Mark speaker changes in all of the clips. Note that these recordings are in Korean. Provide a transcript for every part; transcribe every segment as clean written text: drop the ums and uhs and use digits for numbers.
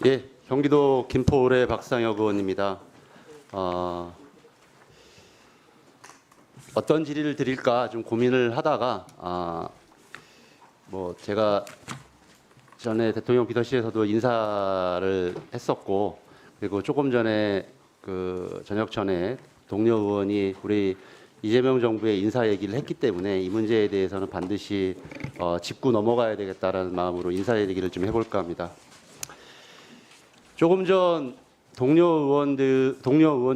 Speaker 1: 예, 경기도 김포을의 박상혁 의원입니다. 어떤 질의를 드릴까 좀 고민을 하다가 제가 전에 대통령 비서실에서도 인사를 했었고, 그리고 조금 전에 저녁 전에 동료 의원이 우리 이재명 정부의 인사 얘기를 했기 때문에 이 문제에 대해서는 반드시 짚고 넘어가야 되겠다라는 마음으로 인사 얘기를 좀 해볼까 합니다. 조금 전 동료 의원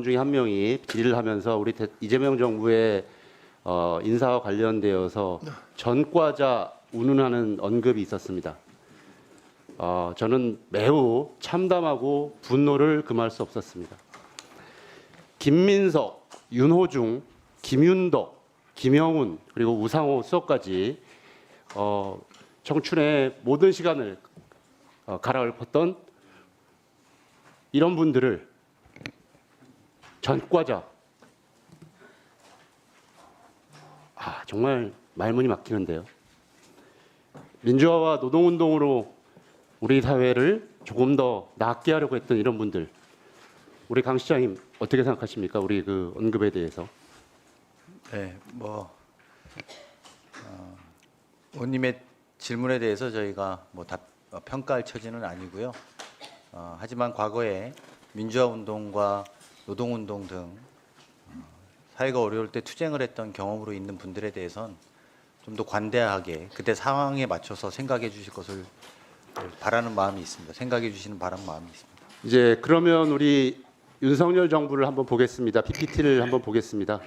Speaker 1: 중에 한 명이 질의를 하면서 우리 이재명 정부의 인사와 관련되어서 전과자 운운하는 언급이 있었습니다. 저는 매우 참담하고 분노를 금할 수 없었습니다. 김민석, 윤호중, 김윤덕, 김영훈 그리고 우상호 수석까지 청춘의 모든 시간을 갈아엎었던 이런 분들을 전과자, 정말 말문이 막히는데요. 민주화와 노동운동으로 우리 사회를 조금 더 낫게 하려고 했던 이런 분들, 우리 강 시장님 어떻게 생각하십니까? 우리 그 언급에 대해서.
Speaker 2: 네, 의원님의 질문에 대해서 저희가 평가할 처지는 아니고요. 하지만 과거에 민주화 운동과 노동 운동 등 사회가 어려울 때 투쟁을 했던 경험으로 있는 분들에 대해서는 좀 더 관대하게 그때 상황에 맞춰서 생각해 주실 것을 바라는 마음이 있습니다. 생각해 주시는 마음이 있습니다.
Speaker 1: 이제 그러면 우리 윤석열 정부를 한번 보겠습니다. PPT를 한번 보겠습니다.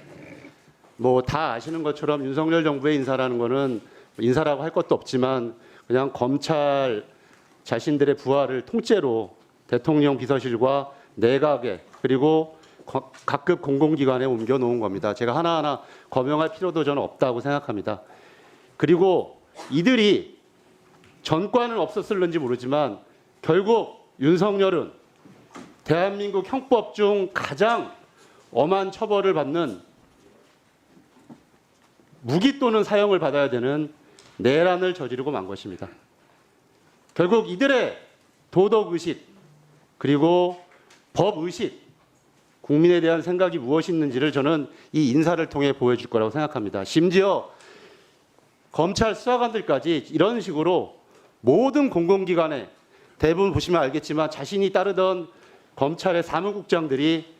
Speaker 1: 다 아시는 것처럼 윤석열 정부의 인사라는 거는 인사라고 할 것도 없지만 그냥 검찰 자신들의 부하를 통째로 대통령 비서실과 내각에 그리고 각급 공공기관에 옮겨 놓은 겁니다. 제가 하나하나 거명할 필요도 저는 없다고 생각합니다. 그리고 이들이 전과는 없었을는지 모르지만 결국 윤석열은 대한민국 형법 중 가장 엄한 처벌을 받는 무기 또는 사형을 받아야 되는 내란을 저지르고 만 것입니다. 결국 이들의 도덕의식 그리고 법의식, 국민에 대한 생각이 무엇이 있는지를 저는 이 인사를 통해 보여줄 거라고 생각합니다. 심지어 검찰 수사관들까지 이런 식으로 모든 공공기관에 대부분 보시면 알겠지만 자신이 따르던 검찰의 사무국장들이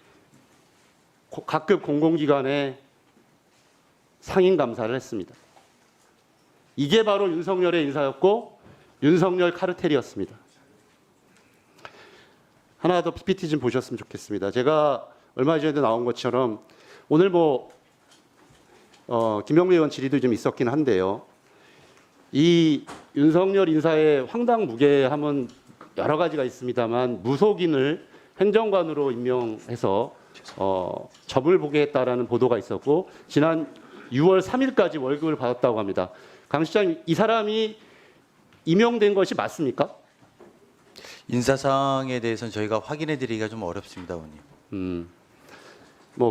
Speaker 1: 각급 공공기관에 상임감사를 했습니다. 이게 바로 윤석열의 인사였고 윤석열 카르텔이었습니다. 하나 더 PPT 좀 보셨으면 좋겠습니다. 제가 얼마 전에도 나온 것처럼 오늘 김영미 의원 질의도 좀 있었긴 한데요. 이 윤석열 인사의 황당무계함은 여러 가지가 있습니다만 무속인을 행정관으로 임명해서 점을 보게 했다라는 보도가 있었고 지난 6월 3일까지 월급을 받았다고 합니다. 강 시장님, 이 사람이 임명된 것이 맞습니까?
Speaker 2: 인사사항에 대해서는 저희가 확인해 드리기가 좀 어렵습니다, 의원님.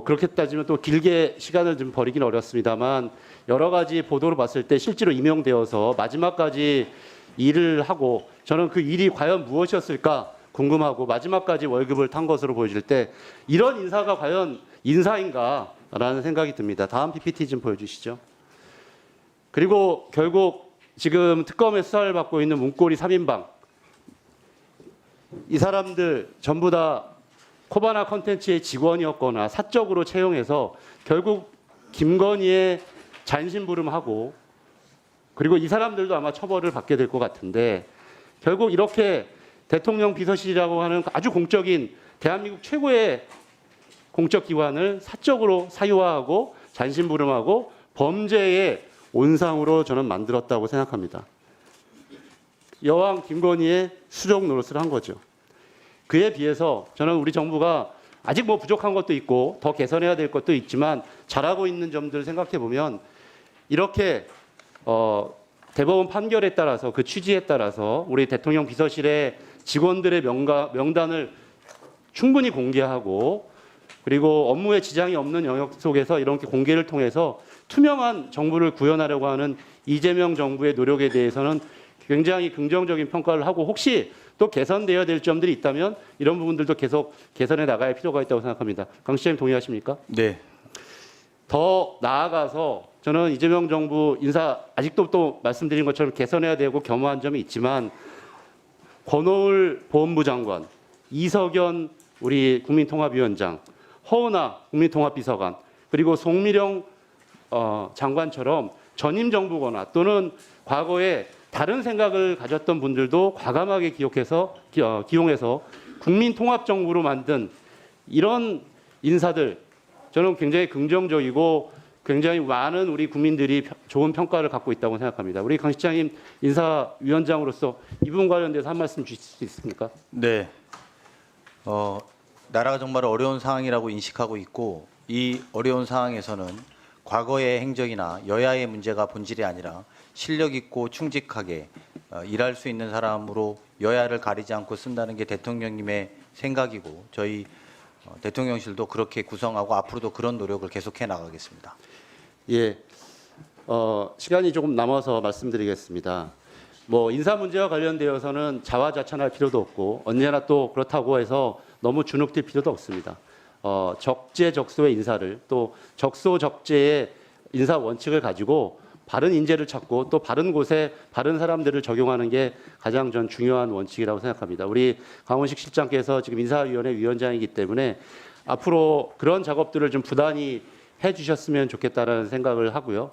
Speaker 1: 그렇게 따지면 또 길게 시간을 좀 버리긴 어렵습니다만 여러 가지 보도를 봤을 때 실제로 임명되어서 마지막까지 일을 하고 저는 그 일이 과연 무엇이었을까 궁금하고 마지막까지 월급을 탄 것으로 보여질 때 이런 인사가 과연 인사인가라는 생각이 듭니다. 다음 PPT 좀 보여주시죠. 그리고 결국 지금 특검의 수사를 받고 있는 문고리 3인방 이 사람들 전부 다 코바나 컨텐츠의 직원이었거나 사적으로 채용해서 결국 김건희의 잔심부름하고 그리고 이 사람들도 아마 처벌을 받게 될 것 같은데 결국 이렇게 대통령 비서실이라고 하는 아주 공적인 대한민국 최고의 공적 기관을 사적으로 사유화하고 잔심부름하고 범죄의 온상으로 저는 만들었다고 생각합니다. 여왕 김건희의 수족 노릇을 한 거죠. 그에 비해서 저는 우리 정부가 아직 부족한 것도 있고 더 개선해야 될 것도 있지만 잘하고 있는 점들을 생각해 보면 이렇게 대법원 판결에 따라서 그 취지에 따라서 우리 대통령 비서실의 직원들의 명단을 충분히 공개하고 그리고 업무에 지장이 없는 영역 속에서 이렇게 공개를 통해서 투명한 정부를 구현하려고 하는 이재명 정부의 노력에 대해서는 굉장히 긍정적인 평가를 하고 혹시 또 개선되어야 될 점들이 있다면 이런 부분들도 계속 개선해 나가야 필요가 있다고 생각합니다. 강 시장님 동의하십니까?
Speaker 2: 네.
Speaker 1: 더 나아가서 저는 이재명 정부 인사 아직도 또 말씀드린 것처럼 개선해야 되고 겸허한 점이 있지만 권오을 보훈부 장관, 이석연 우리 국민통합위원장, 허은하 국민통합비서관 그리고 송미령 장관처럼 전임 정부거나 또는 과거에 다른 생각을 가졌던 분들도 과감하게 기용해서 국민통합정부로 만든 이런 인사들 저는 굉장히 긍정적이고 굉장히 많은 우리 국민들이 좋은 평가를 갖고 있다고 생각합니다. 우리 강 시장님 인사위원장으로서 이 부분 관련돼서 한 말씀 주실 수 있습니까?
Speaker 2: 네. 나라가 정말 어려운 상황이라고 인식하고 있고 이 어려운 상황에서는 과거의 행적이나 여야의 문제가 본질이 아니라 실력 있고 충직하게 일할 수 있는 사람으로 여야를 가리지 않고 쓴다는 게 대통령님의 생각이고 저희 대통령실도 그렇게 구성하고 앞으로도 그런 노력을 계속해 나가겠습니다.
Speaker 1: 예, 시간이 조금 남아서 말씀드리겠습니다. 뭐 인사 문제와 관련되어서는 자화자찬할 필요도 없고 언제나 또 그렇다고 해서 너무 주눅들 필요도 없습니다. 적재적소의 인사를 또 적소적재의 인사 원칙을 가지고 바른 인재를 찾고 또 바른 곳에 바른 사람들을 적용하는 게 가장 전 중요한 원칙이라고 생각합니다. 우리 강원식 실장께서 지금 인사위원회 위원장이기 때문에 앞으로 그런 작업들을 좀 부단히 해주셨으면 좋겠다라는 생각을 하고요.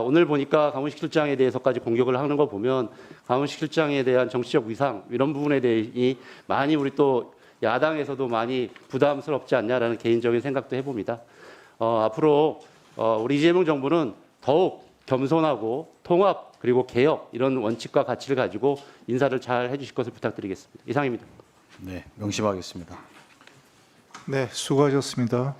Speaker 1: 오늘 보니까 강원식 실장에 대해서까지 공격을 하는 거 보면 강원식 실장에 대한 정치적 위상 이런 부분에 대해 많이 우리 또 야당에서도 많이 부담스럽지 않냐라는 개인적인 생각도 해봅니다. 앞으로 우리 이재명 정부는 더욱 겸손하고 통합 그리고 개혁 이런 원칙과 가치를 가지고 인사를 잘 해주실 것을 부탁드리겠습니다. 이상입니다.
Speaker 2: 네, 명심하겠습니다.
Speaker 3: 네, 수고하셨습니다.